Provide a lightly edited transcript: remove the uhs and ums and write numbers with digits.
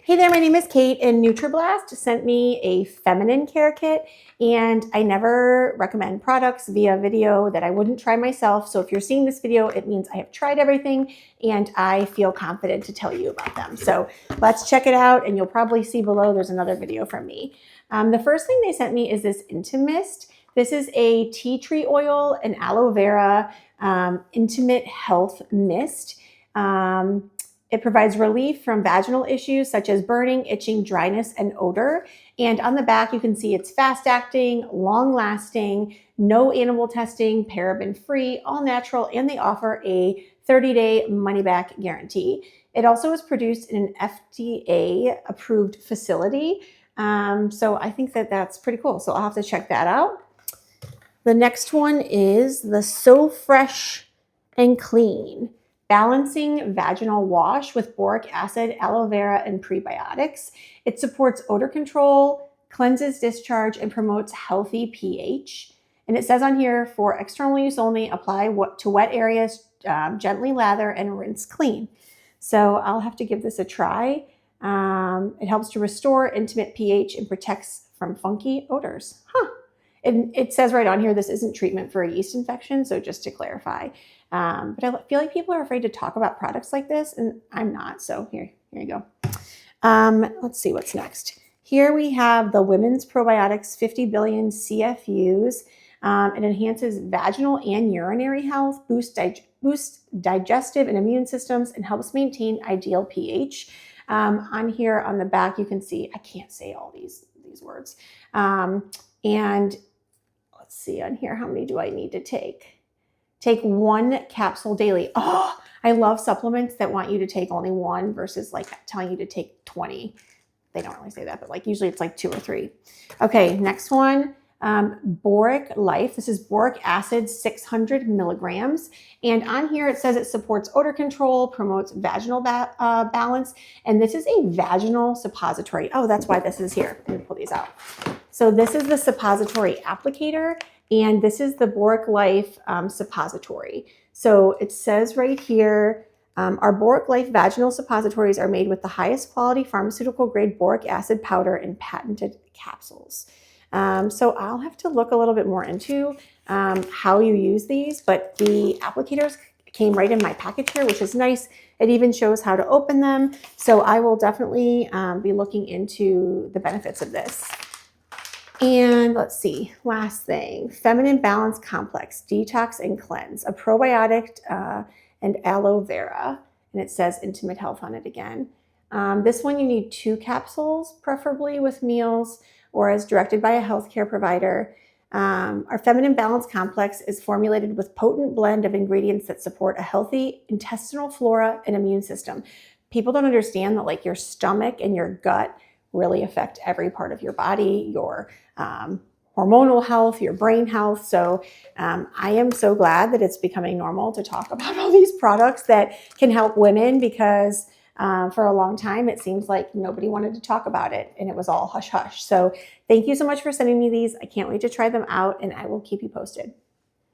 Hey there, my name is Kate, and NutraBlast sent me a feminine care kit, and I never recommend products via video that I wouldn't try myself. So if you're seeing this video, it means I have tried everything and I feel confident to tell you about them. So let's check it out, and you'll probably see below there's another video from me. The first thing they sent me is this Intimist. This is a tea tree oil and aloe vera intimate health mist. It provides relief from vaginal issues such as burning, itching, dryness, and odor. And on the back, you can see it's fast-acting, long-lasting, no animal testing, paraben-free, all-natural, and they offer a 30-day money-back guarantee. It also is produced in an FDA-approved facility. So I think that that's pretty cool. So I'll have to check that out. The next one is the So Fresh and Clean Balancing Vaginal Wash with Boric Acid, Aloe Vera, and Prebiotics. It supports odor control, cleanses discharge, and promotes healthy pH. And it says on here, for external use only, apply to wet areas, gently lather, and rinse clean. So I'll have to give this a try. It helps to restore intimate pH and protects from funky odors. And it says right on here, this isn't treatment for a yeast infection, so just to clarify. But I feel like people are afraid to talk about products like this, and I'm not, so here you go. Let's see what's next. Here we have the Women's Probiotics 50 billion CFUs. It enhances vaginal and urinary health, boosts digestive and immune systems, and helps maintain ideal pH. On here on the back, you can see, I can't say all these words. And let's see on here, how many do I need to take? Take 1 capsule daily. Oh, I love supplements that want you to take only 1 versus like telling you to take 20. They don't really say that, but like usually it's like 2 or 3. Okay, next one, Boric Life. This is boric acid, 600 milligrams. And on here it says it supports odor control, promotes vaginal balance. And this is a vaginal suppository. Oh, that's why this is here. Let me pull these out. So this is the suppository applicator, and this is the Boric Life suppository. So it says right here, our Boric Life vaginal suppositories are made with the highest quality pharmaceutical grade boric acid powder in patented capsules. So I'll have to look a little bit more into how you use these, but the applicators came right in my package here, which is nice. It even shows how to open them. So I will definitely be looking into the benefits of this. And let's see, last thing, Feminine Balance Complex, Detox and Cleanse, a probiotic and aloe vera. And it says Intimate Health on it again. This one you need 2 capsules, preferably with meals or as directed by a healthcare provider. Our Feminine Balance Complex is formulated with potent blend of ingredients that support a healthy intestinal flora and immune system. People don't understand that like your stomach and your gut really affect every part of your body, your hormonal health, your brain health. So I am so glad that it's becoming normal to talk about all these products that can help women, because for a long time it seems like nobody wanted to talk about it and it was all hush hush. So thank you so much for sending me these. I can't wait to try them out, and I will keep you posted.